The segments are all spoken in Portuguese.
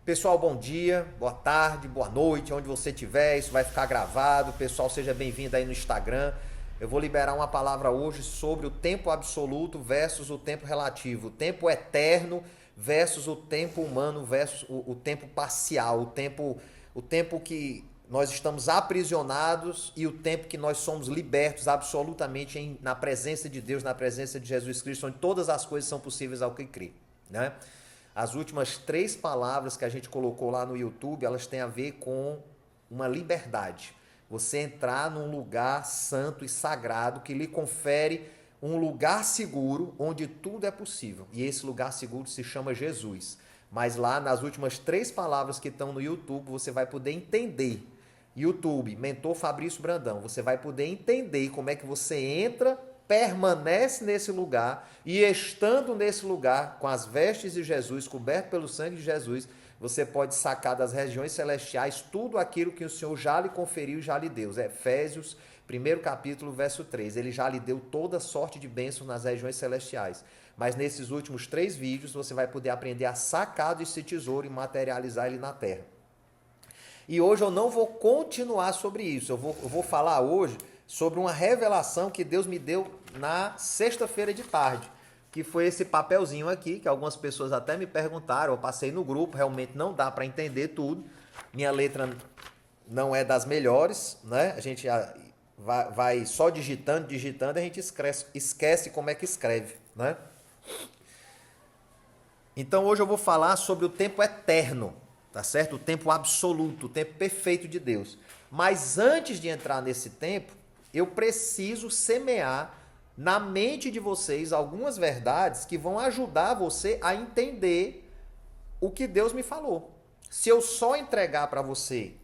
Pessoal, bom dia, boa tarde, boa noite, onde você estiver, isso vai ficar gravado. Pessoal, seja bem-vindo aí no Instagram. Eu vou liberar uma palavra hoje sobre o tempo absoluto versus o tempo relativo, o tempo eterno versus o tempo humano versus o tempo parcial, o tempo que nós estamos aprisionados e o tempo que nós somos libertos absolutamente na presença de Deus, na presença de Jesus Cristo, onde todas as coisas são possíveis ao que crê, né? As últimas 3 palavras que a gente colocou lá no YouTube, elas têm a ver com uma liberdade. Você entrar num lugar santo e sagrado que lhe confere um lugar seguro onde tudo é possível. E esse lugar seguro se chama Jesus. Mas lá nas últimas 3 palavras que estão no YouTube, você vai poder entender. YouTube, Mentor Fabrício Brandão, você vai poder entender como é que você entra, permanece nesse lugar e estando nesse lugar com as vestes de Jesus, coberto pelo sangue de Jesus, você pode sacar das regiões celestiais tudo aquilo que o Senhor já lhe conferiu e já lhe deu. Efésios, 1º capítulo, verso 3. Ele já lhe deu toda sorte de bênçãos nas regiões celestiais. Mas nesses últimos 3 vídeos você vai poder aprender a sacar desse tesouro e materializar ele na terra. E hoje eu não vou continuar sobre isso. Eu vou falar hoje sobre uma revelação que Deus me deu na sexta-feira de tarde, que foi esse papelzinho aqui, que algumas pessoas até me perguntaram, eu passei no grupo, realmente não dá para entender tudo, minha letra não é das melhores, né? A gente vai só digitando, a gente esquece como é que escreve, né? Então hoje eu vou falar sobre o tempo eterno, tá certo? O tempo absoluto, o tempo perfeito de Deus. Mas antes de entrar nesse tempo, eu preciso semear na mente de vocês algumas verdades que vão ajudar você a entender o que Deus me falou. Se eu só entregar para você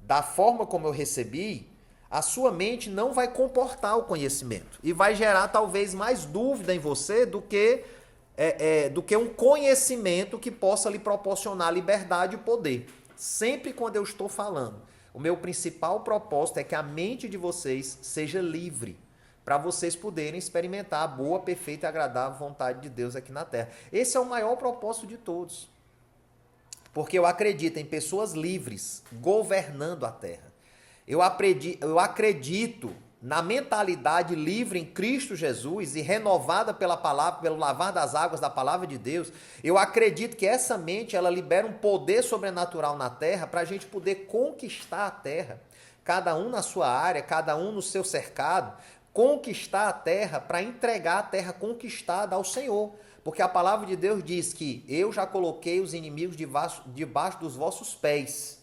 da forma como eu recebi, a sua mente não vai comportar o conhecimento e vai gerar talvez mais dúvida em você do que um conhecimento que possa lhe proporcionar liberdade e poder. Sempre quando eu estou falando, o meu principal propósito é que a mente de vocês seja livre, para vocês poderem experimentar a boa, perfeita e agradável vontade de Deus aqui na Terra. Esse é o maior propósito de todos. Porque eu acredito em pessoas livres governando a Terra. Eu acredito na mentalidade livre em Cristo Jesus e renovada pela palavra, pelo lavar das águas da palavra de Deus. Eu acredito que essa mente ela libera um poder sobrenatural na terra para a gente poder conquistar a terra, cada um na sua área, cada um no seu cercado, conquistar a terra para entregar a terra conquistada ao Senhor. Porque a palavra de Deus diz que eu já coloquei os inimigos debaixo dos vossos pés,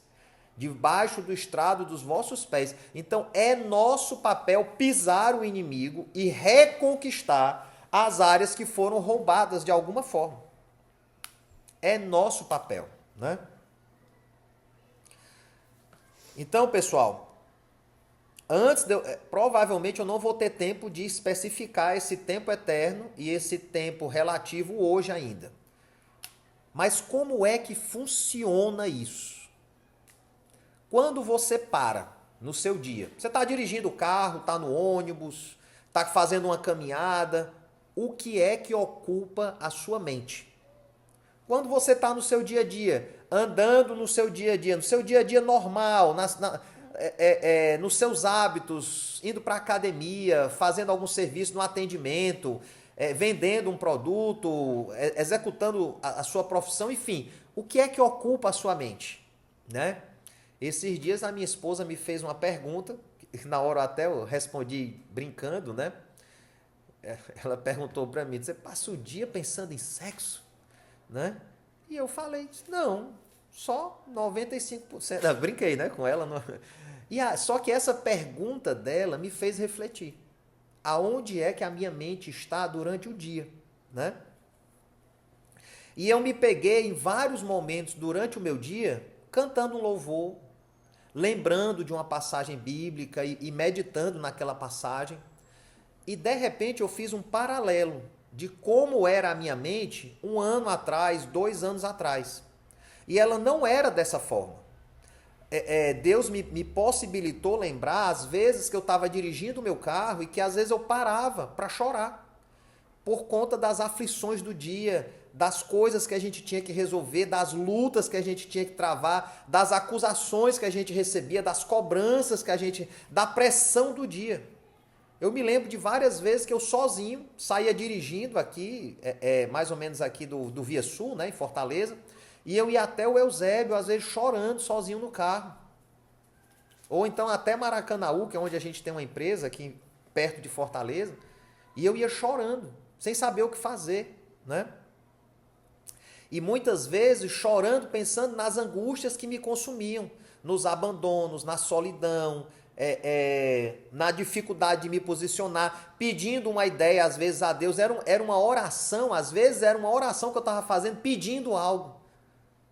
debaixo do estrado dos vossos pés. Então é nosso papel pisar o inimigo e reconquistar as áreas que foram roubadas de alguma forma. É nosso papel, né? Então, pessoal, provavelmente eu não vou ter tempo de especificar esse tempo eterno e esse tempo relativo hoje ainda. Mas como é que funciona isso? Quando você para no seu dia, você está dirigindo o carro, está no ônibus, está fazendo uma caminhada, o que é que ocupa a sua mente? Quando você está no seu dia a dia, andando no seu dia a dia normal, nos seus hábitos, indo para a academia, fazendo algum serviço no atendimento, vendendo um produto, executando a sua profissão, enfim, o que é que ocupa a sua mente, né? Esses dias a minha esposa me fez uma pergunta, na hora até eu respondi brincando, né? Ela perguntou para mim, você passa o dia pensando em sexo? Né? E eu falei, não, só 95%. Eu brinquei, né, com ela. Só que essa pergunta dela me fez refletir. Aonde é que a minha mente está durante o dia? Né? E eu me peguei em vários momentos durante o meu dia cantando um louvor, lembrando de uma passagem bíblica e meditando naquela passagem. E de repente eu fiz um paralelo de como era a minha mente 1 ano atrás, 2 anos atrás. E ela não era dessa forma. Deus me possibilitou lembrar as vezes que eu estava dirigindo o meu carro e que às vezes eu parava para chorar por conta das aflições do dia, das coisas que a gente tinha que resolver, das lutas que a gente tinha que travar, das acusações que a gente recebia, das cobranças que a gente, da pressão do dia. Eu me lembro de várias vezes que eu sozinho saía dirigindo aqui, mais ou menos aqui do Via Sul, né, em Fortaleza, e eu ia até o Eusébio, às vezes chorando sozinho no carro. Ou então até Maracanaú, que é onde a gente tem uma empresa aqui perto de Fortaleza, e eu ia chorando, sem saber o que fazer, né? E muitas vezes chorando, pensando nas angústias que me consumiam, nos abandonos, na solidão, na dificuldade de me posicionar, pedindo uma ideia, às vezes, a Deus. Era uma oração, às vezes era uma oração que eu estava fazendo, pedindo algo,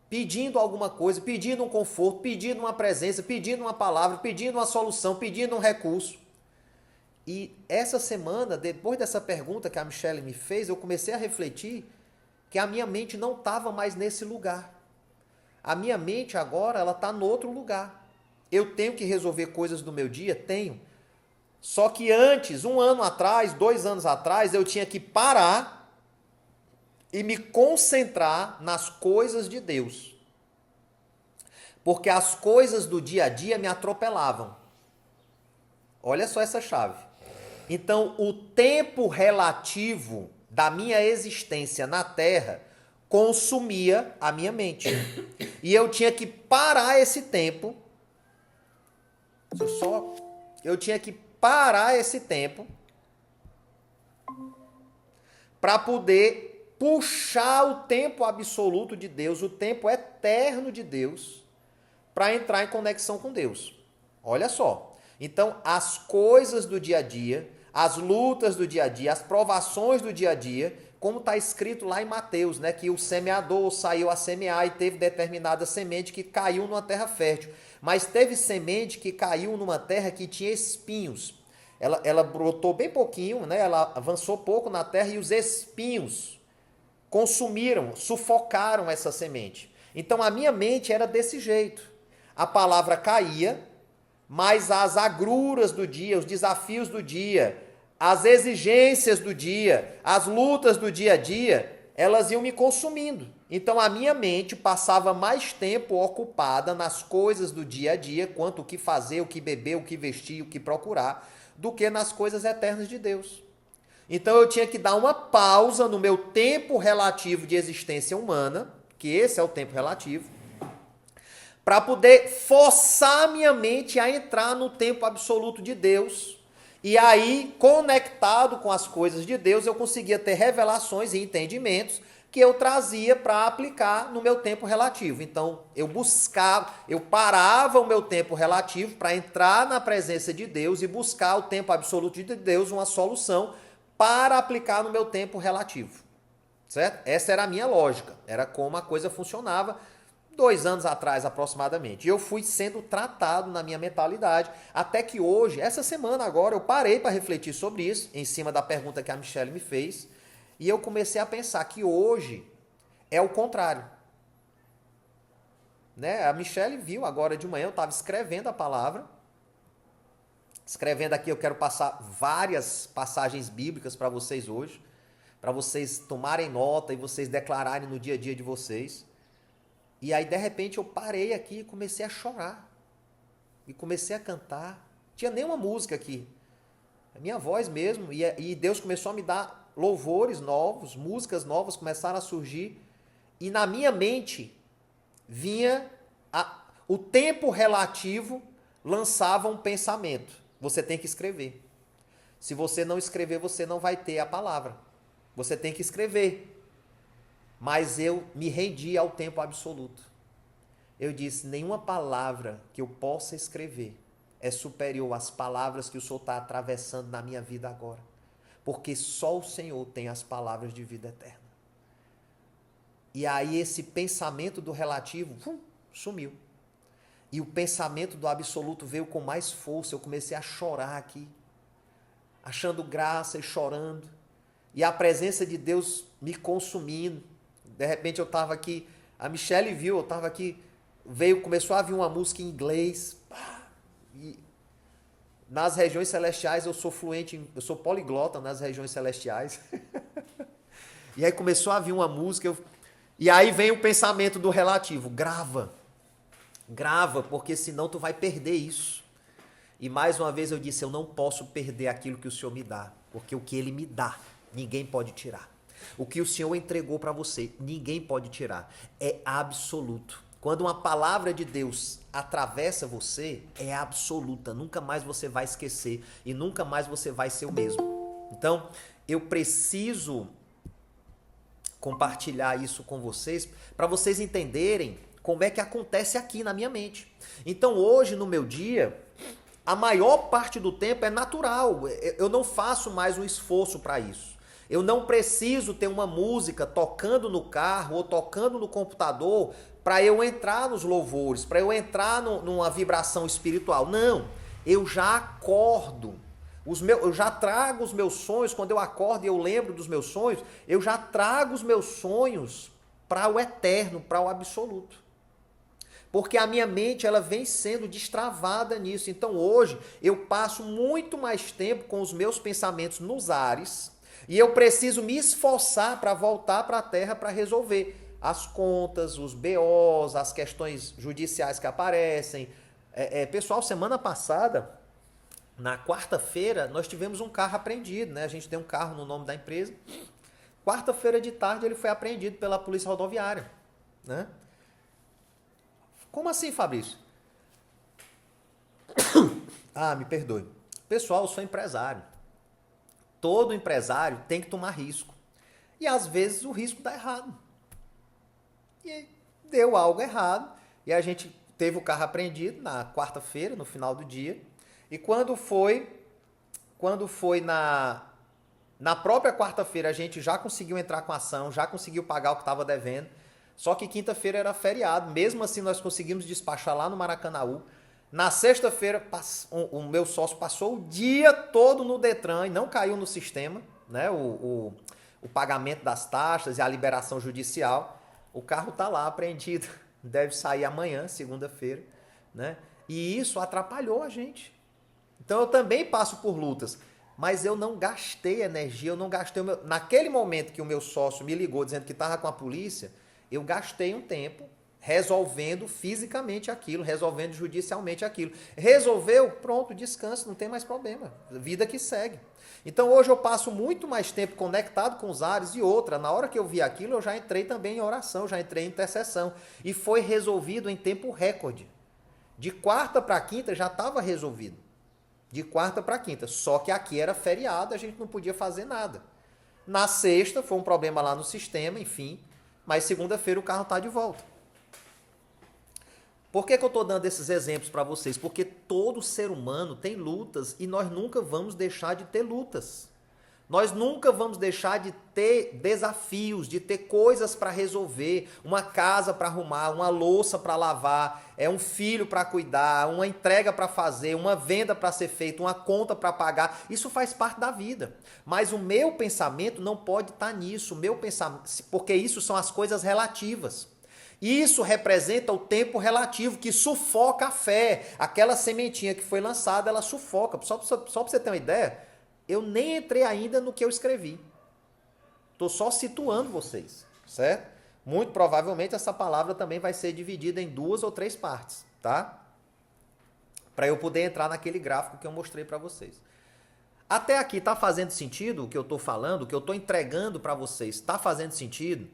pedindo alguma coisa, pedindo um conforto, pedindo uma presença, pedindo uma palavra, pedindo uma solução, pedindo um recurso. E essa semana, depois dessa pergunta que a Michelle me fez, eu comecei a refletir que a minha mente não estava mais nesse lugar. A minha mente agora, ela está no outro lugar. Eu tenho que resolver coisas do meu dia? Tenho. Só que antes, 1 ano atrás, 2 anos atrás, eu tinha que parar e me concentrar nas coisas de Deus. Porque as coisas do dia a dia me atropelavam. Olha só essa chave. Então, o tempo relativo da minha existência na Terra consumia a minha mente. E eu tinha que parar esse tempo. Eu tinha que parar esse tempo para poder puxar o tempo absoluto de Deus, o tempo eterno de Deus, para entrar em conexão com Deus. Olha só. Então, as coisas do dia a dia, as lutas do dia a dia, as provações do dia a dia, como está escrito lá em Mateus, né, que o semeador saiu a semear e teve determinada semente que caiu numa terra fértil. Mas teve semente que caiu numa terra que tinha espinhos. Ela brotou bem pouquinho, né, ela avançou pouco na terra e os espinhos consumiram, sufocaram essa semente. Então a minha mente era desse jeito. A palavra caía, mas as agruras do dia, os desafios do dia, as exigências do dia, as lutas do dia a dia, elas iam me consumindo. Então a minha mente passava mais tempo ocupada nas coisas do dia a dia, quanto o que fazer, o que beber, o que vestir, o que procurar, do que nas coisas eternas de Deus. Então eu tinha que dar uma pausa no meu tempo relativo de existência humana, que esse é o tempo relativo, para poder forçar a minha mente a entrar no tempo absoluto de Deus. E aí, conectado com as coisas de Deus, eu conseguia ter revelações e entendimentos que eu trazia para aplicar no meu tempo relativo. Então, eu parava o meu tempo relativo para entrar na presença de Deus e buscar o tempo absoluto de Deus, uma solução para aplicar no meu tempo relativo. Certo? Essa era a minha lógica, era como a coisa funcionava 2 anos atrás, aproximadamente. E eu fui sendo tratado na minha mentalidade, até que hoje, essa semana agora, eu parei para refletir sobre isso, em cima da pergunta que a Michelle me fez, e eu comecei a pensar que hoje é o contrário. Né? A Michelle viu agora de manhã, eu estava escrevendo a palavra, escrevendo aqui, eu quero passar várias passagens bíblicas para vocês hoje, para vocês tomarem nota e vocês declararem no dia a dia de vocês. E aí, de repente, eu parei aqui e comecei a chorar. E comecei a cantar. Tinha nenhuma música aqui. A minha voz mesmo. E Deus começou a me dar louvores novos, músicas novas começaram a surgir. E na minha mente vinha o tempo relativo lançava um pensamento. Você tem que escrever. Se você não escrever, você não vai ter a palavra. Você tem que escrever. Mas eu me rendi ao tempo absoluto. Eu disse, nenhuma palavra que eu possa escrever é superior às palavras que o Senhor está atravessando na minha vida agora. Porque só o Senhor tem as palavras de vida eterna. E aí esse pensamento do relativo sumiu. E o pensamento do absoluto veio com mais força. Eu comecei a chorar aqui, achando graça e chorando. E a presença de Deus me consumindo. De repente eu estava aqui, a Michelle viu, eu estava aqui, começou a vir uma música em inglês. E nas regiões celestiais eu sou fluente, eu sou poliglota nas regiões celestiais. E aí começou a vir uma música, e aí vem o pensamento do relativo, grava, porque senão tu vai perder isso. E mais uma vez eu disse, eu não posso perder aquilo que o Senhor me dá, porque o que Ele me dá, ninguém pode tirar. O que o Senhor entregou para você, ninguém pode tirar. É absoluto. Quando uma palavra de Deus atravessa você, é absoluta. Nunca mais você vai esquecer e nunca mais você vai ser o mesmo. Então, eu preciso compartilhar isso com vocês para vocês entenderem como é que acontece aqui na minha mente. Então, hoje, no meu dia, a maior parte do tempo é natural. Eu não faço mais um esforço para isso. Eu não preciso ter uma música tocando no carro ou tocando no computador para eu entrar nos louvores, para eu entrar numa vibração espiritual. Não, eu já acordo. Eu já trago os meus sonhos, quando eu acordo e eu lembro dos meus sonhos, eu já trago os meus sonhos para o eterno, para o absoluto. Porque a minha mente ela vem sendo destravada nisso. Então hoje eu passo muito mais tempo com os meus pensamentos nos ares e eu preciso me esforçar para voltar para a terra para resolver as contas, os BOs, as questões judiciais que aparecem. Pessoal, semana passada, na quarta-feira, nós tivemos um carro apreendido, né? A gente tem um carro no nome da empresa. Quarta-feira de tarde ele foi apreendido pela Polícia Rodoviária, né? Como assim, Fabrício? Ah, me perdoe. Pessoal, eu sou empresário. Todo empresário tem que tomar risco. E às vezes o risco dá errado. E deu algo errado. E a gente teve o carro apreendido na quarta-feira, no final do dia. E quando foi na própria quarta-feira, a gente já conseguiu entrar com a ação, já conseguiu pagar o que estava devendo. Só que quinta-feira era feriado. Mesmo assim, nós conseguimos despachar lá no Maracanaú. Na sexta-feira, o meu sócio passou o dia todo no Detran e não caiu no sistema, né? O pagamento das taxas e a liberação judicial. O carro está lá apreendido. Deve sair amanhã, segunda-feira, né? E isso atrapalhou a gente. Então eu também passo por lutas. Mas eu não gastei energia, eu não gastei... Naquele momento que o meu sócio me ligou dizendo que estava com a polícia, eu gastei um tempo resolvendo fisicamente aquilo, resolvendo judicialmente aquilo. Resolveu? Pronto, descanso, não tem mais problema. Vida que segue. Então hoje eu passo muito mais tempo conectado com os ares e outra. Na hora que eu vi aquilo, eu já entrei também em oração, já entrei em intercessão. E foi resolvido em tempo recorde. De quarta para quinta já estava resolvido. De quarta para quinta. Só que aqui era feriado, a gente não podia fazer nada. Na sexta foi um problema lá no sistema, enfim. Mas segunda-feira o carro está de volta. Por que eu estou dando esses exemplos para vocês? Porque todo ser humano tem lutas e nós nunca vamos deixar de ter lutas. Nós nunca vamos deixar de ter desafios, de ter coisas para resolver, uma casa para arrumar, uma louça para lavar, um filho para cuidar, uma entrega para fazer, uma venda para ser feita, uma conta para pagar. Isso faz parte da vida. Mas o meu pensamento não pode estar nisso, o meu pensamento, porque isso são as coisas relativas. Isso representa o tempo relativo que sufoca a fé. Aquela sementinha que foi lançada, ela sufoca. Só para você ter uma ideia, eu nem entrei ainda no que eu escrevi. Estou só situando vocês, certo? Muito provavelmente essa palavra também vai ser dividida em 2 ou 3 partes, tá? Para eu poder entrar naquele gráfico que eu mostrei para vocês. Até aqui está fazendo sentido o que eu estou falando, o que eu estou entregando para vocês? Está fazendo sentido?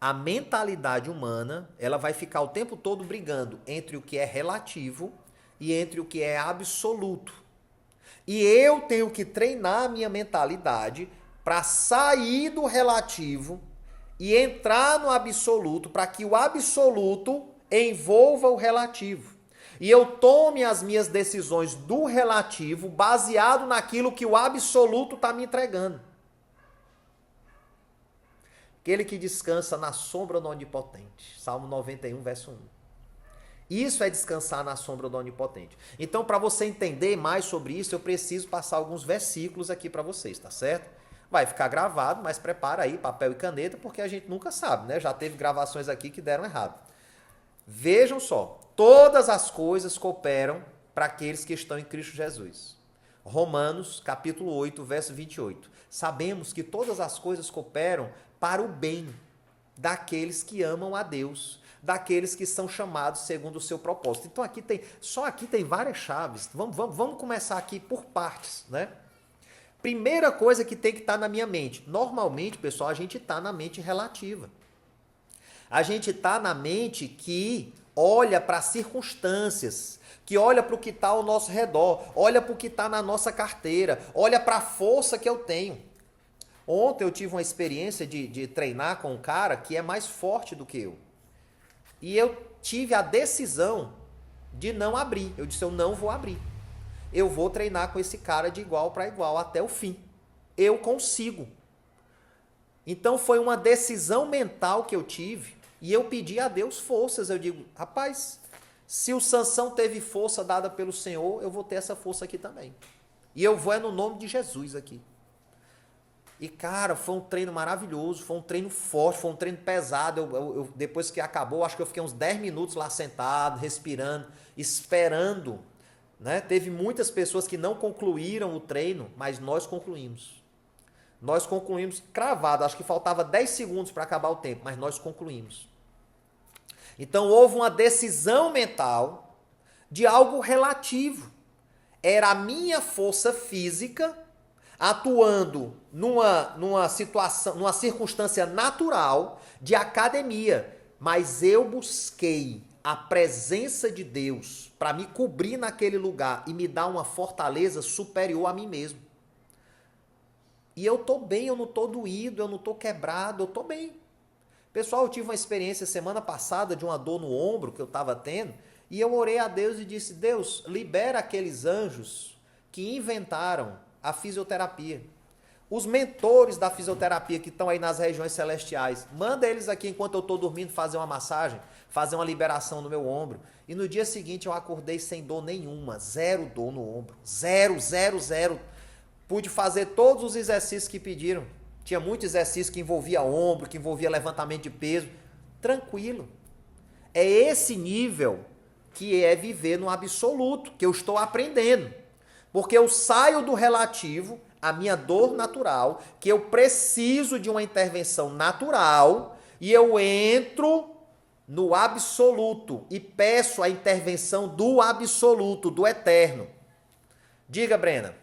A mentalidade humana, ela vai ficar o tempo todo brigando entre o que é relativo e entre o que é absoluto. E eu tenho que treinar a minha mentalidade para sair do relativo e entrar no absoluto, para que o absoluto envolva o relativo. E eu tome as minhas decisões do relativo baseado naquilo que o absoluto está me entregando. Aquele que descansa na sombra do Onipotente. Salmo 91, verso 1. Isso é descansar na sombra do Onipotente. Então, para você entender mais sobre isso, eu preciso passar alguns versículos aqui para vocês, tá certo? Vai ficar gravado, mas prepara aí papel e caneta, porque a gente nunca sabe, né? Já teve gravações aqui que deram errado. Vejam só, todas as coisas cooperam para aqueles que estão em Cristo Jesus. Romanos, capítulo 8, verso 28. Sabemos que todas as coisas cooperam para o bem daqueles que amam a Deus, daqueles que são chamados segundo o seu propósito. Então aqui tem várias chaves. Vamos começar aqui por partes, né? Primeira coisa que tem que estar na minha mente. Normalmente, pessoal, a gente está na mente relativa. A gente está na mente que olha para as circunstâncias, que olha para o que está ao nosso redor, olha para o que está na nossa carteira, olha para a força que eu tenho. Ontem eu tive uma experiência de treinar com um cara que é mais forte do que eu. E eu tive a decisão de não abrir. Eu disse, eu não vou abrir. Eu vou treinar com esse cara de igual para igual até o fim. Eu consigo. Então foi uma decisão mental que eu tive e eu pedi a Deus forças. Eu digo, rapaz, se o Sansão teve força dada pelo Senhor, eu vou ter essa força aqui também. E eu vou no nome de Jesus aqui. E, cara, foi um treino maravilhoso, foi um treino forte, foi um treino pesado. Depois que acabou, acho que eu fiquei uns 10 minutos lá sentado, respirando, esperando. Né? Teve muitas pessoas que não concluíram o treino, mas nós concluímos. Nós concluímos cravado, acho que faltava 10 segundos para acabar o tempo, mas nós concluímos. Então houve uma decisão mental de algo relativo. Era a minha força física atuando numa situação, numa circunstância natural de academia, mas eu busquei a presença de Deus para me cobrir naquele lugar e me dar uma fortaleza superior a mim mesmo. E eu tô bem, eu não tô doído, eu não tô quebrado, eu tô bem. Pessoal, eu tive uma experiência semana passada de uma dor no ombro que eu estava tendo, e eu orei a Deus e disse, Deus, libera aqueles anjos que inventaram a fisioterapia. Os mentores da fisioterapia que estão aí nas regiões celestiais, manda eles aqui enquanto eu estou dormindo fazer uma massagem, fazer uma liberação no meu ombro. E no dia seguinte eu acordei sem dor nenhuma, zero dor no ombro, zero. Pude fazer todos os exercícios que pediram. Tinha muito exercício que envolvia ombro, que envolvia levantamento de peso. Tranquilo. É esse nível que é viver no absoluto, que eu estou aprendendo. Porque eu saio do relativo, a minha dor natural, que eu preciso de uma intervenção natural, e eu entro no absoluto e peço a intervenção do absoluto, do eterno. Diga, Brena.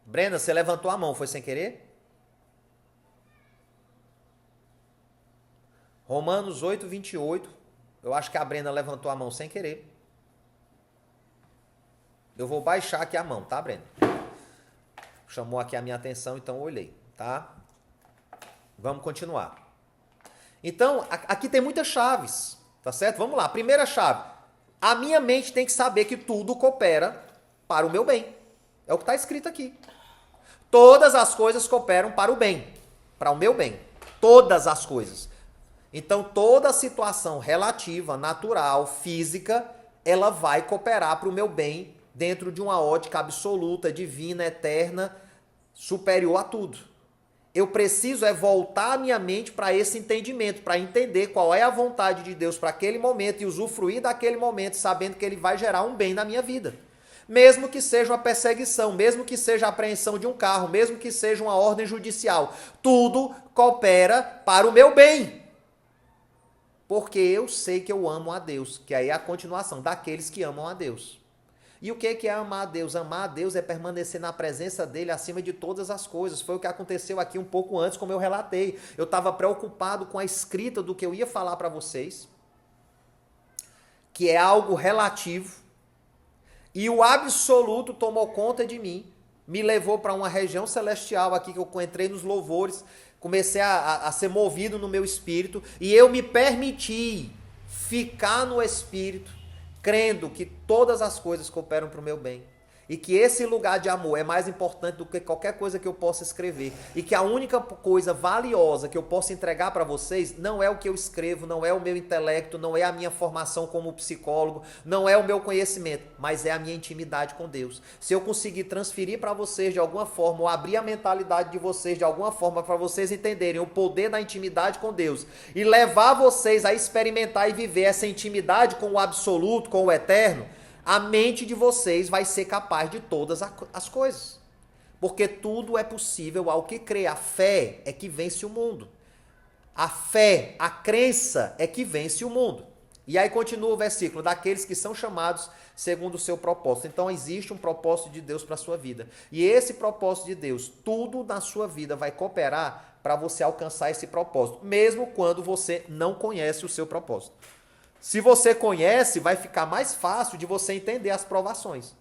Brena, você levantou a mão, foi sem querer? Romanos 8, 28. Eu acho que a Brena levantou a mão sem querer. Eu vou baixar aqui a mão, tá, Brena? Chamou aqui a minha atenção, então eu olhei, tá? Vamos continuar. Então, aqui tem muitas chaves, tá certo? Vamos lá, primeira chave. A minha mente tem que saber que tudo coopera para o meu bem. É o que está escrito aqui. Todas as coisas cooperam para o bem, para o meu bem. Todas as coisas. Então, toda situação relativa, natural, física, ela vai cooperar para o meu bem dentro de uma ótica absoluta, divina, eterna, superior a tudo. Eu preciso voltar a minha mente para esse entendimento, para entender qual é a vontade de Deus para aquele momento e usufruir daquele momento, sabendo que ele vai gerar um bem na minha vida. Mesmo que seja uma perseguição, mesmo que seja a apreensão de um carro, mesmo que seja uma ordem judicial, tudo coopera para o meu bem. Porque eu sei que eu amo a Deus, que aí é a continuação daqueles que amam a Deus. E o que é amar a Deus? Amar a Deus é permanecer na presença dele acima de todas as coisas. Foi o que aconteceu aqui um pouco antes, como eu relatei. Eu estava preocupado com a escrita do que eu ia falar para vocês, que é algo relativo, e o absoluto tomou conta de mim, me levou para uma região celestial aqui, que eu entrei nos louvores, comecei a ser movido no meu espírito, e eu me permiti ficar no espírito, crendo que todas as coisas cooperam para o meu bem. E que esse lugar de amor é mais importante do que qualquer coisa que eu possa escrever. E que a única coisa valiosa que eu posso entregar para vocês não é o que eu escrevo, não é o meu intelecto, não é a minha formação como psicólogo, não é o meu conhecimento, mas é a minha intimidade com Deus. Se eu conseguir transferir para vocês de alguma forma, ou abrir a mentalidade de vocês de alguma forma para vocês entenderem o poder da intimidade com Deus e levar vocês a experimentar e viver essa intimidade com o absoluto, com o eterno, a mente de vocês vai ser capaz de todas as coisas. Porque tudo é possível ao que crê. A fé é que vence o mundo. A fé, a crença é que vence o mundo. E aí continua o versículo, daqueles que são chamados segundo o seu propósito. Então existe um propósito de Deus para a sua vida. E esse propósito de Deus, tudo na sua vida vai cooperar para você alcançar esse propósito, mesmo quando você não conhece o seu propósito. Se você conhece, vai ficar mais fácil de você entender as provações.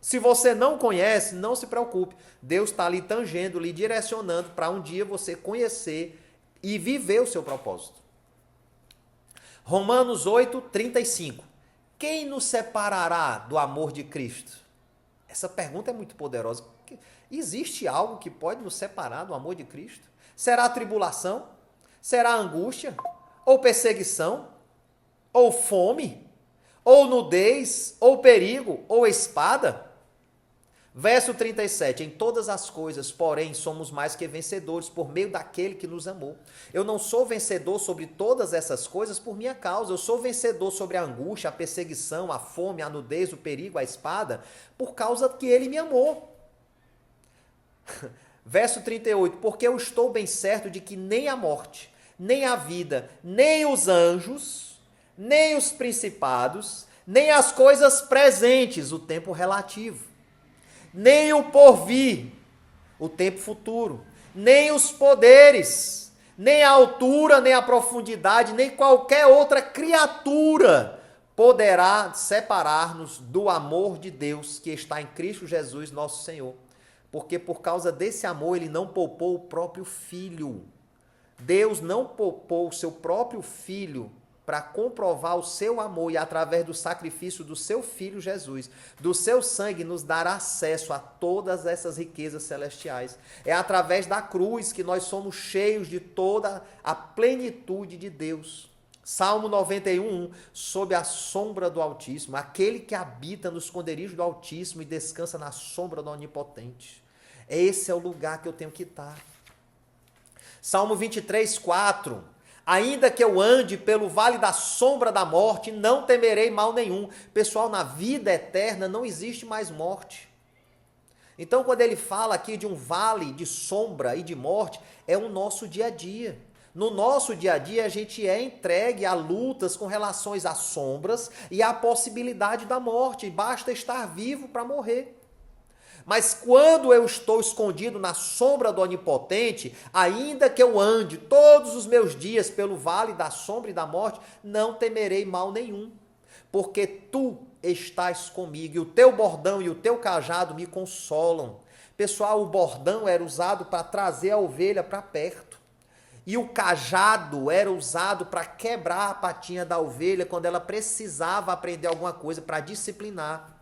Se você não conhece, não se preocupe. Deus está lhe tangendo, lhe direcionando para um dia você conhecer e viver o seu propósito. Romanos 8:35. Quem nos separará do amor de Cristo? Essa pergunta é muito poderosa. Existe algo que pode nos separar do amor de Cristo? Será a tribulação? Será a angústia? Ou perseguição? Ou fome? Ou nudez? Ou perigo? Ou espada? Verso 37, em todas as coisas, porém, somos mais que vencedores por meio daquele que nos amou. Eu não sou vencedor sobre todas essas coisas por minha causa, eu sou vencedor sobre a angústia, a perseguição, a fome, a nudez, o perigo, a espada, por causa que ele me amou. Verso 38, porque eu estou bem certo de que nem a morte, nem a vida, nem os anjos, nem os principados, nem as coisas presentes, o tempo relativo, nem o porvir, o tempo futuro, nem os poderes, nem a altura, nem a profundidade, nem qualquer outra criatura poderá separar-nos do amor de Deus que está em Cristo Jesus, nosso Senhor. Porque por causa desse amor ele não poupou o próprio Filho. Deus não poupou o seu próprio Filho para comprovar o seu amor e através do sacrifício do seu Filho Jesus, do seu sangue, nos dar acesso a todas essas riquezas celestiais. É através da cruz que nós somos cheios de toda a plenitude de Deus. Salmo 91, sob a sombra do Altíssimo, aquele que habita no esconderijo do Altíssimo e descansa na sombra do Onipotente. Esse é o lugar que eu tenho que estar. Salmo 23, 4. Ainda que eu ande pelo vale da sombra da morte, não temerei mal nenhum. Pessoal, na vida eterna não existe mais morte. Então, quando ele fala aqui de um vale de sombra e de morte, é o nosso dia a dia. No nosso dia a dia, a gente é entregue a lutas com relações às sombras e à possibilidade da morte. Basta estar vivo para morrer. Mas quando eu estou escondido na sombra do Onipotente, ainda que eu ande todos os meus dias pelo vale da sombra e da morte, não temerei mal nenhum, porque tu estás comigo, e o teu bordão e o teu cajado me consolam. Pessoal, o bordão era usado para trazer a ovelha para perto, e o cajado era usado para quebrar a patinha da ovelha quando ela precisava aprender alguma coisa para disciplinar.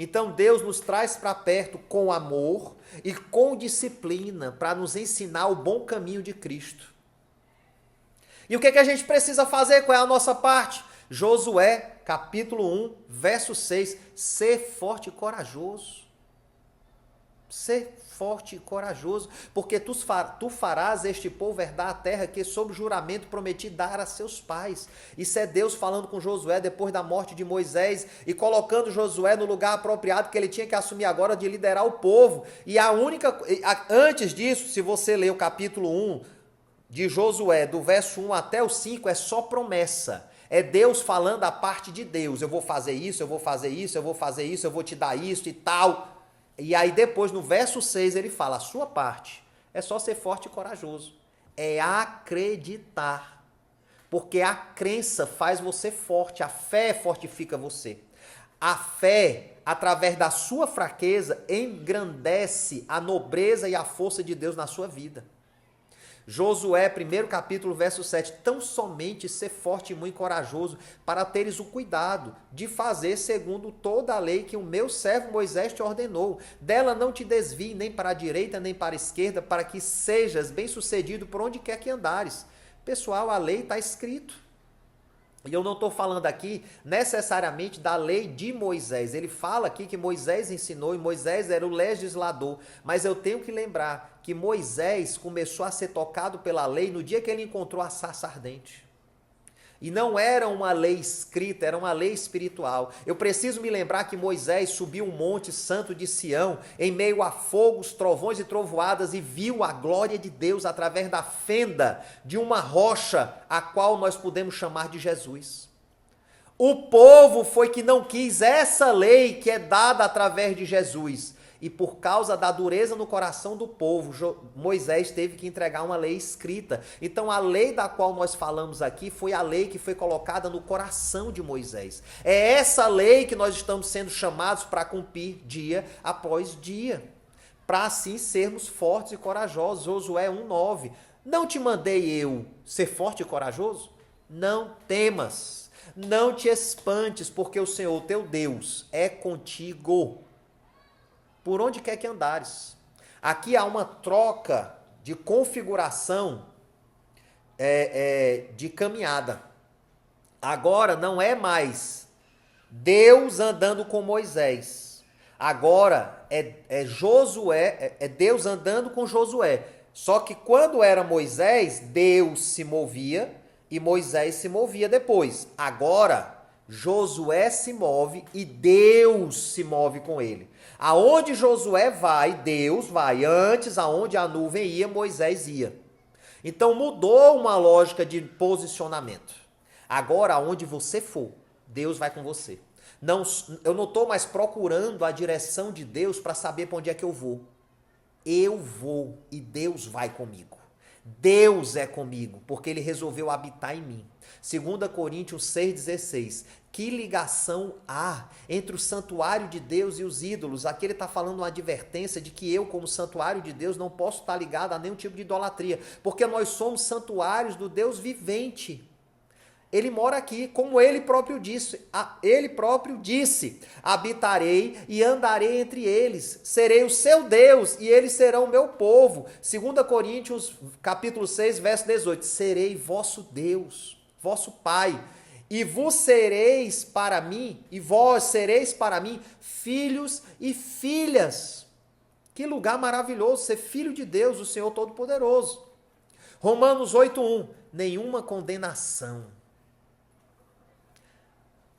Então Deus nos traz para perto com amor e com disciplina para nos ensinar o bom caminho de Cristo. E o que a gente precisa fazer? Qual é a nossa parte? Josué, capítulo 1, verso 6. Ser forte e corajoso. Ser forte e corajoso, porque tu farás este povo herdar a terra que sob juramento prometi dar a seus pais. Isso é Deus falando com Josué depois da morte de Moisés e colocando Josué no lugar apropriado que ele tinha que assumir agora de liderar o povo. E antes disso, se você ler o capítulo 1 de Josué, do verso 1 até o 5, é só promessa. É Deus falando a parte de Deus. Eu vou fazer isso, eu vou fazer isso, eu vou fazer isso, eu vou te dar isso e tal. E aí depois, no verso 6, ele fala, a sua parte é só ser forte e corajoso. É acreditar. Porque a crença faz você forte, a fé fortifica você. A fé, através da sua fraqueza, engrandece a nobreza e a força de Deus na sua vida. Josué, 1º capítulo, verso 7, tão somente ser forte e muito corajoso, para teres o cuidado de fazer segundo toda a lei que o meu servo Moisés te ordenou. Dela não te desvie nem para a direita nem para a esquerda, para que sejas bem-sucedido por onde quer que andares. Pessoal, a lei está escrito. E eu não estou falando aqui necessariamente da lei de Moisés. Ele fala aqui que Moisés ensinou e Moisés era o legislador. Mas eu tenho que lembrar que Moisés começou a ser tocado pela lei no dia que ele encontrou a sarça ardente. E não era uma lei escrita, era uma lei espiritual. Eu preciso me lembrar que Moisés subiu um monte santo de Sião, em meio a fogos, trovões e trovoadas, e viu a glória de Deus através da fenda de uma rocha, a qual nós podemos chamar de Jesus. O povo foi que não quis essa lei que é dada através de Jesus. E por causa da dureza no coração do povo, Moisés teve que entregar uma lei escrita. Então a lei da qual nós falamos aqui foi a lei que foi colocada no coração de Moisés. É essa lei que nós estamos sendo chamados para cumprir dia após dia, para assim sermos fortes e corajosos. Josué 1:9. Não te mandei eu ser forte e corajoso? Não temas, não te espantes, porque o Senhor teu Deus é contigo por onde quer que andares. Aqui há uma troca de configuração de caminhada. Agora não é mais Deus andando com Moisés. Agora é Josué, é Deus andando com Josué. Só que quando era Moisés, Deus se movia e Moisés se movia depois. Agora Josué se move e Deus se move com ele. Aonde Josué vai, Deus vai. Antes, aonde a nuvem ia, Moisés ia. Então mudou uma lógica de posicionamento. Agora, aonde você for, Deus vai com você. Não, eu não estou mais procurando a direção de Deus para saber para onde é que eu vou. Eu vou e Deus vai comigo. Deus é comigo, porque Ele resolveu habitar em mim. 2 Coríntios 6,16. Que ligação há entre o santuário de Deus e os ídolos? Aqui ele está falando uma advertência de que eu, como santuário de Deus, não posso estar ligado a nenhum tipo de idolatria, porque nós somos santuários do Deus vivente. Ele mora aqui, como ele próprio disse. Habitarei e andarei entre eles, serei o seu Deus e eles serão o meu povo. 2 Coríntios capítulo 6, verso 18. Serei vosso Deus, vosso Pai. E vos sereis para mim, e vós sereis para mim filhos e filhas. Que lugar maravilhoso ser filho de Deus, o Senhor Todo-Poderoso. Romanos 8:1. Nenhuma condenação.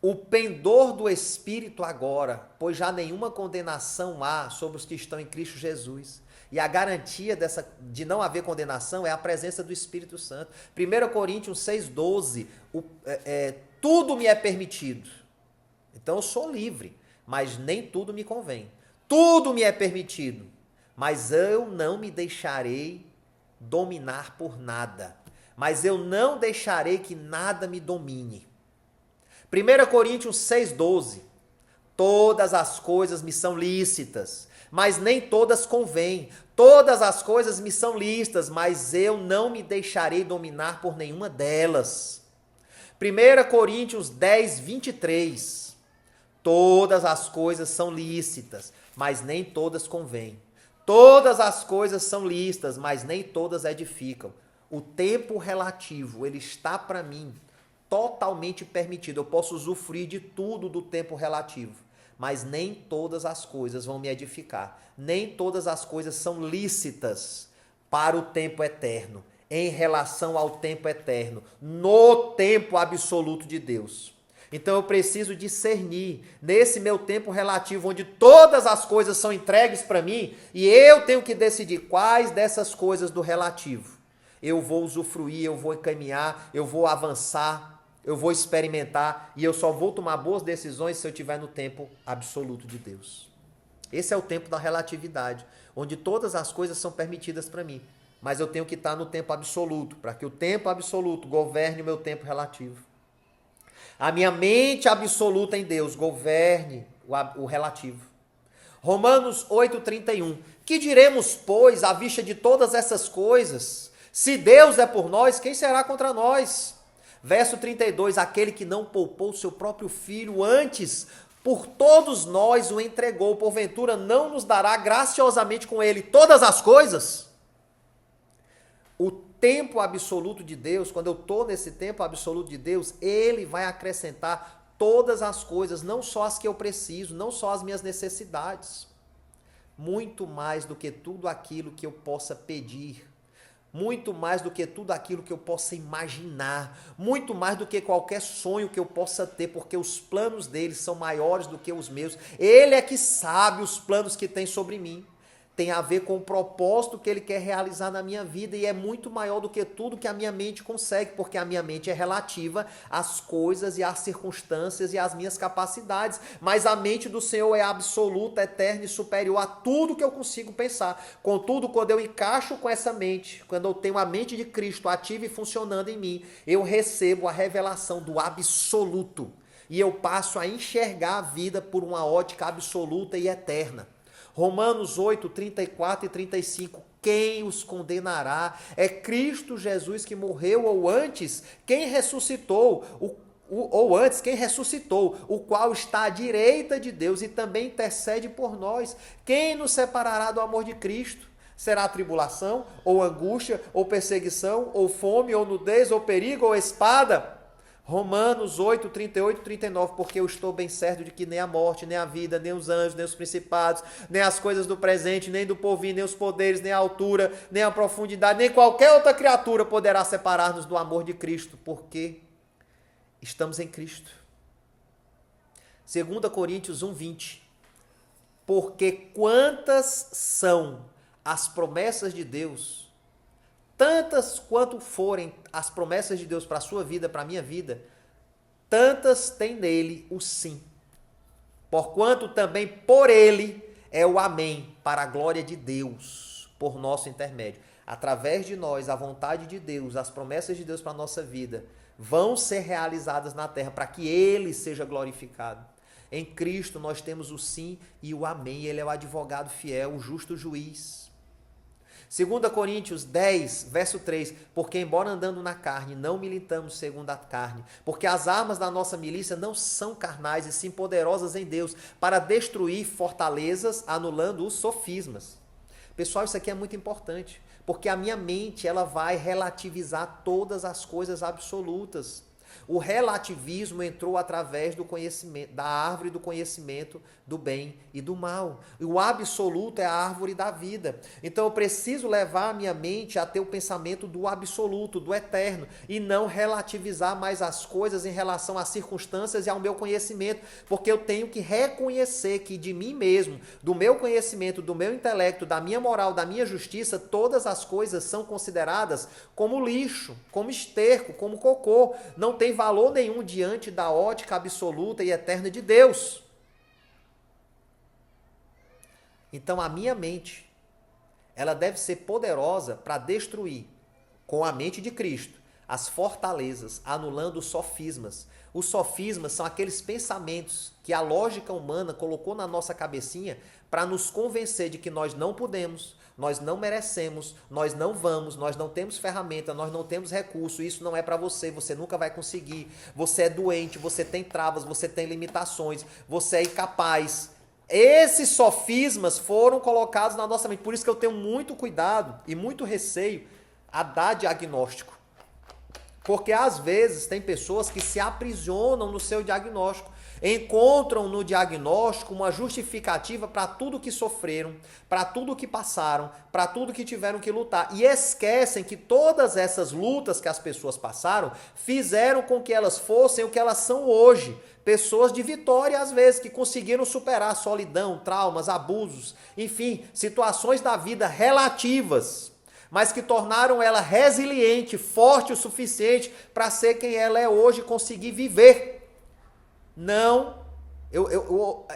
O pendor do Espírito agora, pois já nenhuma condenação há sobre os que estão em Cristo Jesus. E a garantia de não haver condenação é a presença do Espírito Santo. 1 Coríntios 6,12, tudo me é permitido. Então eu sou livre, mas nem tudo me convém. Tudo me é permitido, mas eu não me deixarei dominar por nada. Mas eu não deixarei que nada me domine. 1 Coríntios 6,12, todas as coisas me são lícitas, mas nem todas convêm. Todas as coisas me são lícitas, mas eu não me deixarei dominar por nenhuma delas. 1 Coríntios 10:23, todas as coisas são lícitas, mas nem todas convêm. Todas as coisas são lícitas, mas nem todas edificam. O tempo relativo, ele está para mim totalmente permitido. Eu posso usufruir de tudo do tempo relativo, mas nem todas as coisas vão me edificar. Nem todas as coisas são lícitas para o tempo eterno, em relação ao tempo eterno, no tempo absoluto de Deus. Então eu preciso discernir nesse meu tempo relativo, onde todas as coisas são entregues para mim, e eu tenho que decidir quais dessas coisas do relativo eu vou usufruir, eu vou caminhar, eu vou avançar, eu vou experimentar, e eu só vou tomar boas decisões se eu estiver no tempo absoluto de Deus. Esse é o tempo da relatividade, onde todas as coisas são permitidas para mim, mas eu tenho que estar no tempo absoluto, para que o tempo absoluto governe o meu tempo relativo. A minha mente absoluta em Deus governe o relativo. Romanos 8:31. Que diremos, pois, à vista de todas essas coisas? Se Deus é por nós, quem será contra nós? Verso 32, aquele que não poupou seu próprio filho, antes por todos nós o entregou, porventura não nos dará graciosamente com ele todas as coisas? O tempo absoluto de Deus, quando eu estou nesse tempo absoluto de Deus, ele vai acrescentar todas as coisas, não só as que eu preciso, não só as minhas necessidades, muito mais do que tudo aquilo que eu possa pedir, muito mais do que tudo aquilo que eu possa imaginar, muito mais do que qualquer sonho que eu possa ter, porque os planos dele são maiores do que os meus. Ele é que sabe os planos que tem sobre mim. Tem a ver com o propósito que ele quer realizar na minha vida e é muito maior do que tudo que a minha mente consegue, porque a minha mente é relativa às coisas e às circunstâncias e às minhas capacidades, mas a mente do Senhor é absoluta, eterna e superior a tudo que eu consigo pensar. Contudo, quando eu encaixo com essa mente, quando eu tenho a mente de Cristo ativa e funcionando em mim, eu recebo a revelação do absoluto e eu passo a enxergar a vida por uma ótica absoluta e eterna. Romanos 8, 34 e 35. Quem os condenará? É Cristo Jesus que morreu, ou antes, quem ressuscitou, quem ressuscitou, o qual está à direita de Deus e também intercede por nós. Quem nos separará do amor de Cristo? Será tribulação, ou angústia, ou perseguição, ou fome, ou nudez, ou perigo, ou espada? Romanos 8, 38 e 39, porque eu estou bem certo de que nem a morte, nem a vida, nem os anjos, nem os principados, nem as coisas do presente, nem do porvir, nem os poderes, nem a altura, nem a profundidade, nem qualquer outra criatura poderá separar-nos do amor de Cristo, porque estamos em Cristo. 2 Coríntios 1, 20. Porque quantas são as promessas de Deus, tantas quanto forem as promessas de Deus para a sua vida, para a minha vida, tantas tem nele o sim. Porquanto também por ele é o amém, para a glória de Deus, por nosso intermédio. Através de nós, a vontade de Deus, as promessas de Deus para a nossa vida, vão ser realizadas na terra, para que ele seja glorificado. Em Cristo nós temos o sim e o amém. Ele é o advogado fiel, o justo juiz. 2 Coríntios 10, verso 3, porque embora andando na carne, não militamos segundo a carne, porque as armas da nossa milícia não são carnais, e sim poderosas em Deus, para destruir fortalezas, anulando os sofismas. Pessoal, isso aqui é muito importante, porque a minha mente ela vai relativizar todas as coisas absolutas. O relativismo entrou através do conhecimento, da árvore do conhecimento do bem e do mal. E o absoluto é a árvore da vida. Então eu preciso levar a minha mente a ter o pensamento do absoluto, do eterno, e não relativizar mais as coisas em relação às circunstâncias e ao meu conhecimento, porque eu tenho que reconhecer que de mim mesmo, do meu conhecimento, do meu intelecto, da minha moral, da minha justiça, todas as coisas são consideradas como lixo, como esterco, como cocô. Não tem valor nenhum diante da ótica absoluta e eterna de Deus. Então a minha mente, ela deve ser poderosa para destruir, com a mente de Cristo, as fortalezas, anulando os sofismas. Os sofismas são aqueles pensamentos que a lógica humana colocou na nossa cabecinha para nos convencer de que nós não podemos, nós não merecemos, nós não vamos, nós não temos ferramenta, nós não temos recurso, isso não é para você, você nunca vai conseguir, você é doente, você tem travas, você tem limitações, você é incapaz. Esses sofismas foram colocados na nossa mente, por isso que eu tenho muito cuidado e muito receio a dar diagnóstico. Porque às vezes tem pessoas que se aprisionam no seu diagnóstico, encontram no diagnóstico uma justificativa para tudo que sofreram, para tudo que passaram, para tudo que tiveram que lutar. E esquecem que todas essas lutas que as pessoas passaram fizeram com que elas fossem o que elas são hoje. Pessoas de vitória, às vezes, que conseguiram superar solidão, traumas, abusos, enfim, situações da vida relativas, mas que tornaram ela resiliente, forte o suficiente para ser quem ela é hoje e conseguir viver. Não,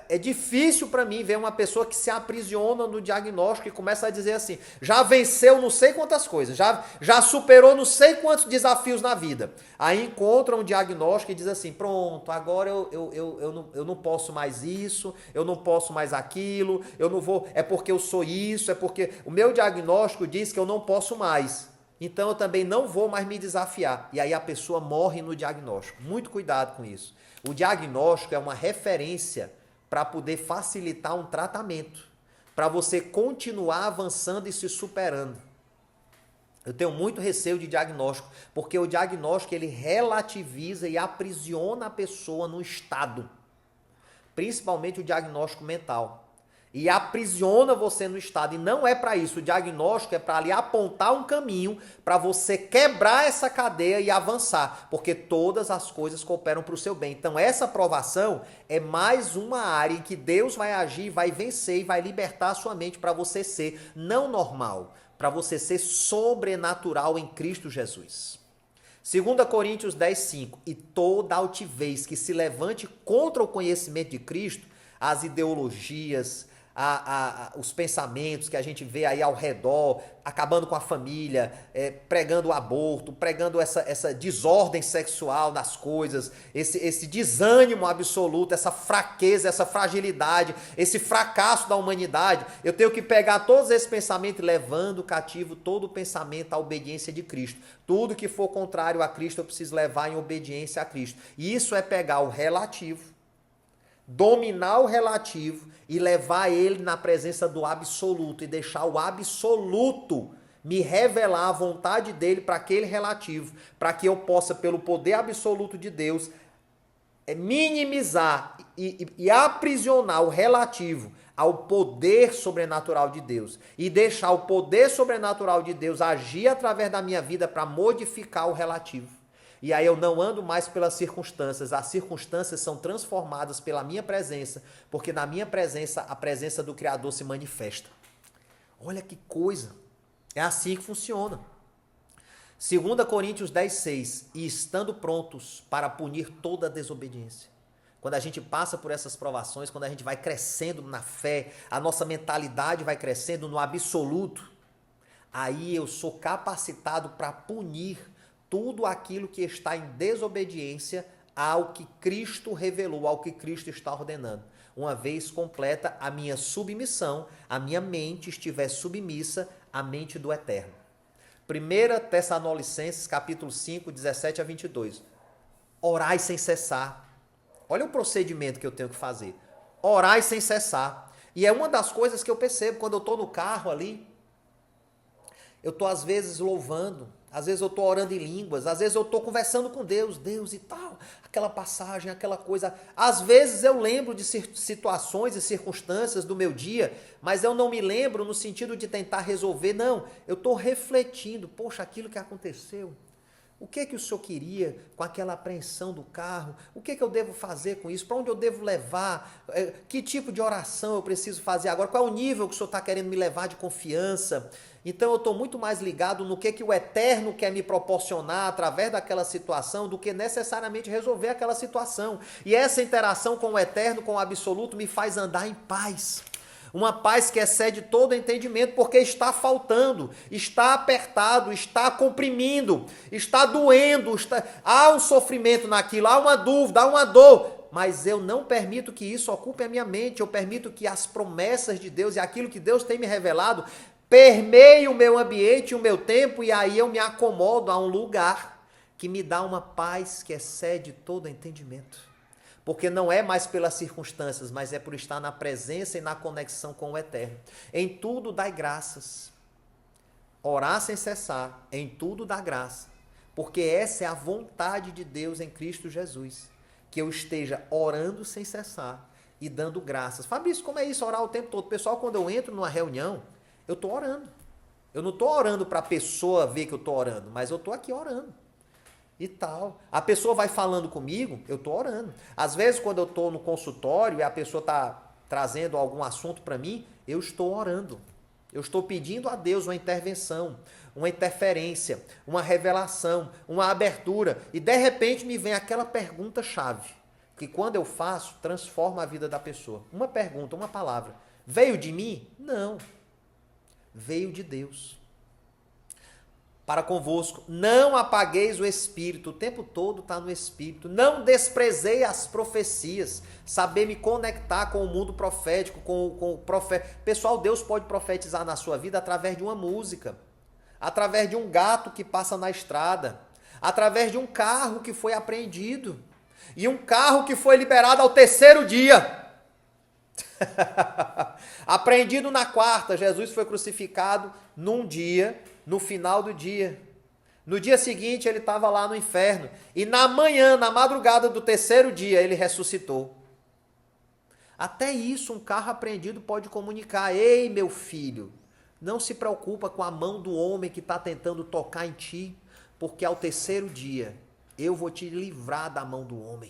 é difícil para mim ver uma pessoa que se aprisiona no diagnóstico e começa a dizer assim, já venceu não sei quantas coisas, já superou não sei quantos desafios na vida. Aí encontra um diagnóstico e diz assim, pronto, agora eu não posso mais isso, eu não posso mais aquilo, eu não vou, é porque eu sou isso, é porque o meu diagnóstico diz que eu não posso mais. Então eu também não vou mais me desafiar. E aí a pessoa morre no diagnóstico. Muito cuidado com isso. O diagnóstico é uma referência para poder facilitar um tratamento, para você continuar avançando e se superando. Eu tenho muito receio de diagnóstico, porque o diagnóstico ele relativiza e aprisiona a pessoa num estado, principalmente o diagnóstico mental. e aprisiona você no estado. E não é para isso. O diagnóstico é para ali apontar um caminho para você quebrar essa cadeia e avançar, porque todas as coisas cooperam para o seu bem. Então essa provação é mais uma área em que Deus vai agir, vai vencer e vai libertar a sua mente para você ser não normal, para você ser sobrenatural em Cristo Jesus. 2 Coríntios 10:5, e toda altivez que se levante contra o conhecimento de Cristo, as ideologias, os pensamentos que a gente vê aí ao redor, acabando com a família, pregando o aborto, pregando essa desordem sexual das coisas, esse desânimo absoluto, essa fraqueza, essa fragilidade, esse fracasso da humanidade. Eu tenho que pegar todos esses pensamentos, levando cativo todo o pensamento à obediência de Cristo. Tudo que for contrário a Cristo eu preciso levar em obediência a Cristo. E isso é pegar o relativo, dominar o relativo e levar ele na presença do absoluto e deixar o absoluto me revelar a vontade dele para aquele relativo, para que eu possa, pelo poder absoluto de Deus, minimizar e aprisionar o relativo ao poder sobrenatural de Deus e deixar o poder sobrenatural de Deus agir através da minha vida para modificar o relativo. E aí eu não ando mais pelas circunstâncias, as circunstâncias são transformadas pela minha presença, porque na minha presença, a presença do Criador se manifesta. Olha que coisa, é assim que funciona. 2 Coríntios 10:6, e estando prontos para punir toda a desobediência. Quando a gente passa por essas provações, quando a gente vai crescendo na fé, a nossa mentalidade vai crescendo no absoluto, aí eu sou capacitado para punir tudo aquilo que está em desobediência ao que Cristo revelou, ao que Cristo está ordenando. Uma vez completa a minha submissão, a minha mente estiver submissa à mente do Eterno. 1 Tessalonicenses, capítulo 5, 17 a 22. Orai sem cessar. Olha o procedimento que eu tenho que fazer. Orai sem cessar. E é uma das coisas que eu percebo quando eu estou no carro ali. Eu estou às vezes louvando, às vezes eu estou orando em línguas, às vezes eu estou conversando com Deus e tal, aquela passagem, aquela coisa. Às vezes eu lembro de situações e circunstâncias do meu dia, mas eu não me lembro no sentido de tentar resolver, não. Eu estou refletindo, poxa, aquilo que aconteceu. O que que o senhor queria com aquela apreensão do carro? O que que eu devo fazer com isso? Para onde eu devo levar? Que tipo de oração eu preciso fazer agora? Qual é o nível que o senhor está querendo me levar de confiança? Então eu estou muito mais ligado no que o Eterno quer me proporcionar através daquela situação do que necessariamente resolver aquela situação. E essa interação com o Eterno, com o Absoluto, me faz andar em paz. Uma paz que excede todo entendimento, porque está faltando, está apertado, está comprimindo, está doendo, há um sofrimento naquilo, há uma dúvida, há uma dor. Mas eu não permito que isso ocupe a minha mente, eu permito que as promessas de Deus e aquilo que Deus tem me revelado permeie o meu ambiente, o meu tempo, e aí eu me acomodo a um lugar que me dá uma paz que excede todo entendimento. Porque não é mais pelas circunstâncias, mas é por estar na presença e na conexão com o Eterno. Em tudo dai graças. Orar sem cessar, em tudo dá graça. Porque essa é a vontade de Deus em Cristo Jesus. Que eu esteja orando sem cessar e dando graças. Fabrício, como é isso, orar o tempo todo? Pessoal, quando eu entro numa reunião, eu estou orando. Eu não estou orando para a pessoa ver que eu estou orando, mas eu estou aqui orando. E tal. A pessoa vai falando comigo, eu estou orando. Às vezes, quando eu estou no consultório e a pessoa está trazendo algum assunto para mim, eu estou orando. Eu estou pedindo a Deus uma intervenção, uma interferência, uma revelação, uma abertura. E de repente me vem aquela pergunta-chave, que quando eu faço, transforma a vida da pessoa. Uma pergunta, uma palavra. Veio de mim? Não. Veio de Deus. Para convosco, não apagueis o Espírito, o tempo todo está no Espírito, não desprezei as profecias, saber me conectar com o mundo profético, com o profeta. Pessoal, Deus pode profetizar na sua vida através de uma música, através de um gato que passa na estrada, através de um carro que foi apreendido, e um carro que foi liberado ao terceiro dia. Apreendido na quarta, Jesus foi crucificado num dia, no final do dia. No dia seguinte ele estava lá no inferno. E na manhã, na madrugada do terceiro dia, ele ressuscitou. Até isso um carro apreendido pode comunicar. Ei, meu filho, não se preocupa com a mão do homem que está tentando tocar em ti, porque ao terceiro dia eu vou te livrar da mão do homem.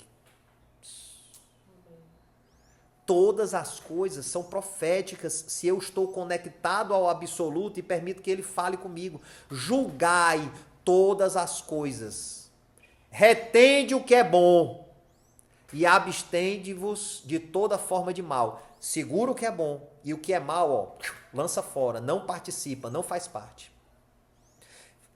Todas as coisas são proféticas se eu estou conectado ao absoluto e permito que ele fale comigo. Julgai todas as coisas. Retende o que é bom e abstende-vos de toda forma de mal. Segura o que é bom e o que é mal, ó, lança fora, não participa, não faz parte.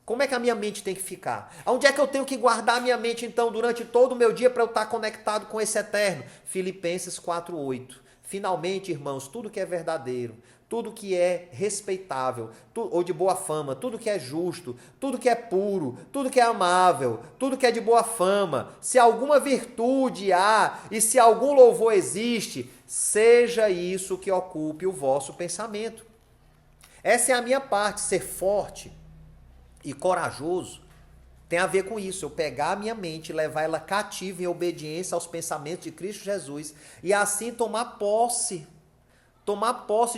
Como é que a minha mente tem que ficar? Onde é que eu tenho que guardar a minha mente, então, durante todo o meu dia para eu estar conectado com esse eterno? Filipenses 4:8. Finalmente, irmãos, tudo que é verdadeiro, tudo que é respeitável, ou de boa fama, tudo que é justo, tudo que é puro, tudo que é amável, tudo que é de boa fama, se alguma virtude há e se algum louvor existe, seja isso que ocupe o vosso pensamento. Essa é a minha parte, ser forte e corajoso tem a ver com isso, eu pegar a minha mente e levar ela cativa em obediência aos pensamentos de Cristo Jesus e assim tomar posse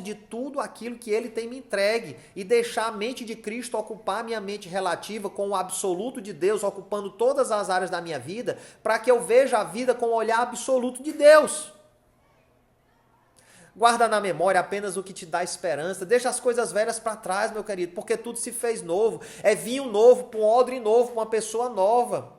de tudo aquilo que ele tem me entregue e deixar a mente de Cristo ocupar a minha mente relativa com o absoluto de Deus, ocupando todas as áreas da minha vida, para que eu veja a vida com o olhar absoluto de Deus. Guarda na memória apenas o que te dá esperança. Deixa as coisas velhas para trás, meu querido, porque tudo se fez novo. É vinho novo para um odre novo, para uma pessoa nova.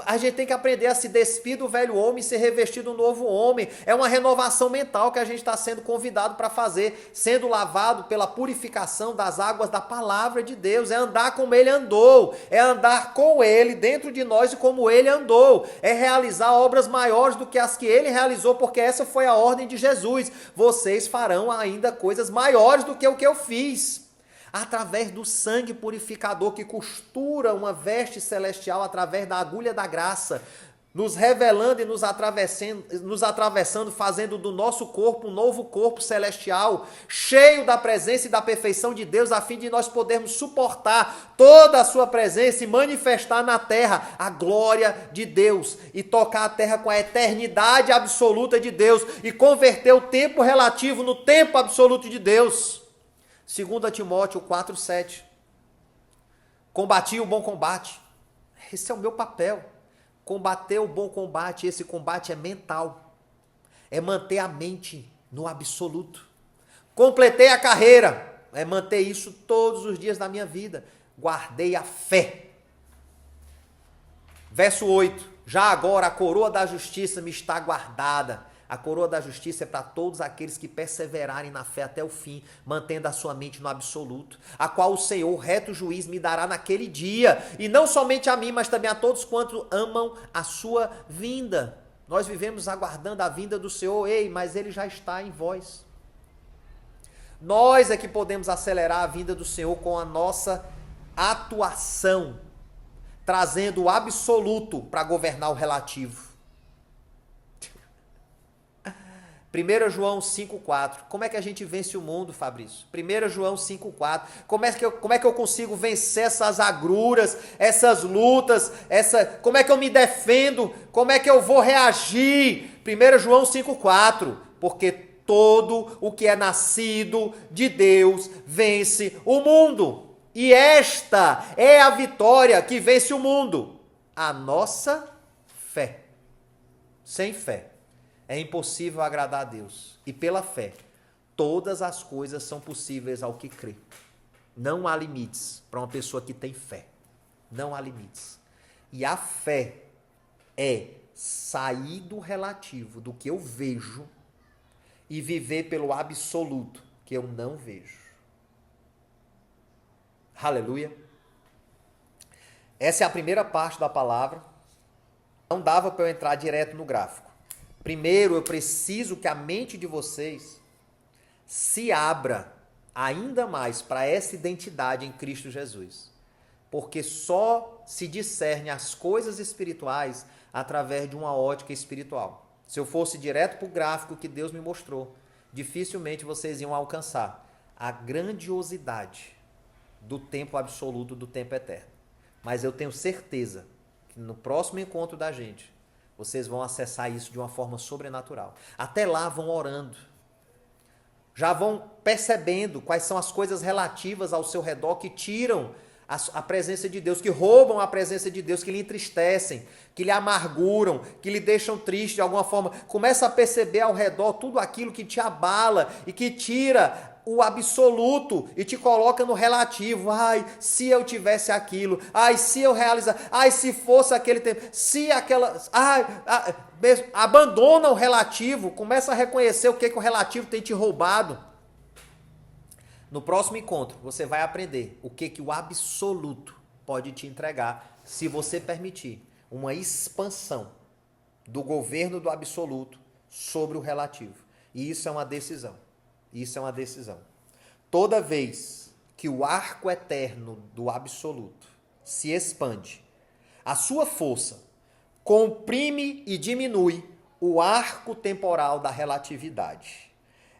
A gente tem que aprender a se despir do velho homem e se revestir do novo homem. É uma renovação mental que a gente está sendo convidado para fazer, sendo lavado pela purificação das águas da palavra de Deus. É andar como ele andou, é andar com ele dentro de nós e como ele andou. É realizar obras maiores do que as que ele realizou, porque essa foi a ordem de Jesus. Vocês farão ainda coisas maiores do que o que eu fiz. Através do sangue purificador que costura uma veste celestial através da agulha da graça, nos revelando e nos atravessando, fazendo do nosso corpo um novo corpo celestial, cheio da presença e da perfeição de Deus, a fim de nós podermos suportar toda a sua presença e manifestar na terra a glória de Deus, e tocar a terra com a eternidade absoluta de Deus, e converter o tempo relativo no tempo absoluto de Deus. 2 Timóteo 4:7. Combati o bom combate. Esse é o meu papel. Combater o bom combate. Esse combate é mental. É manter a mente no absoluto. Completei a carreira. É manter isso todos os dias da minha vida. Guardei a fé. Verso 8. Já agora a coroa da justiça me está guardada. A coroa da justiça é para todos aqueles que perseverarem na fé até o fim, mantendo a sua mente no absoluto, a qual o Senhor, reto juiz, me dará naquele dia, e não somente a mim, mas também a todos quantos amam a sua vinda. Nós vivemos aguardando a vinda do Senhor, mas ele já está em vós. Nós é que podemos acelerar a vinda do Senhor com a nossa atuação, trazendo o absoluto para governar o relativo. 1 João 5,4. Como é que a gente vence o mundo, Fabrício? 1 João 5,4. Como é que eu consigo vencer essas agruras, essas lutas, como é que eu me defendo? Como é que eu vou reagir? 1 João 5,4. Porque todo o que é nascido de Deus vence o mundo. E esta é a vitória que vence o mundo. A nossa fé. Sem fé é impossível agradar a Deus. E pela fé, todas as coisas são possíveis ao que crê. Não há limites para uma pessoa que tem fé. Não há limites. E a fé é sair do relativo, do que eu vejo, e viver pelo absoluto, que eu não vejo. Aleluia. Essa é a primeira parte da palavra. Não dava para eu entrar direto no gráfico. Primeiro, eu preciso que a mente de vocês se abra ainda mais para essa identidade em Cristo Jesus. Porque só se discerne as coisas espirituais através de uma ótica espiritual. Se eu fosse direto para o gráfico que Deus me mostrou, dificilmente vocês iam alcançar a grandiosidade do tempo absoluto, do tempo eterno. Mas eu tenho certeza que no próximo encontro da gente, vocês vão acessar isso de uma forma sobrenatural. Até lá vão orando. Já vão percebendo quais são as coisas relativas ao seu redor que tiram a presença de Deus, que roubam a presença de Deus, que lhe entristecem, que lhe amarguram, que lhe deixam triste de alguma forma. Começa a perceber ao redor tudo aquilo que te abala e que tira o absoluto e te coloca no relativo. Ai, se eu tivesse aquilo. Ai, se eu realizar. Ai, se fosse aquele tempo. Se aquela... abandona o relativo. Começa a reconhecer o que o relativo tem te roubado. No próximo encontro, você vai aprender o que o absoluto pode te entregar se você permitir uma expansão do governo do absoluto sobre o relativo. E isso é uma decisão. Isso é uma decisão. Toda vez que o arco eterno do absoluto se expande, a sua força comprime e diminui o arco temporal da relatividade,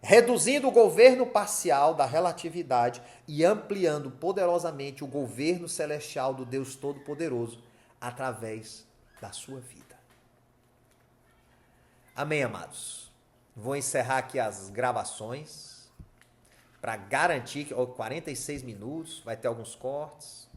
reduzindo o governo parcial da relatividade e ampliando poderosamente o governo celestial do Deus Todo-Poderoso através da sua vida. Amém, amados? Vou encerrar aqui as gravações para garantir que 46 minutos, vai ter alguns cortes.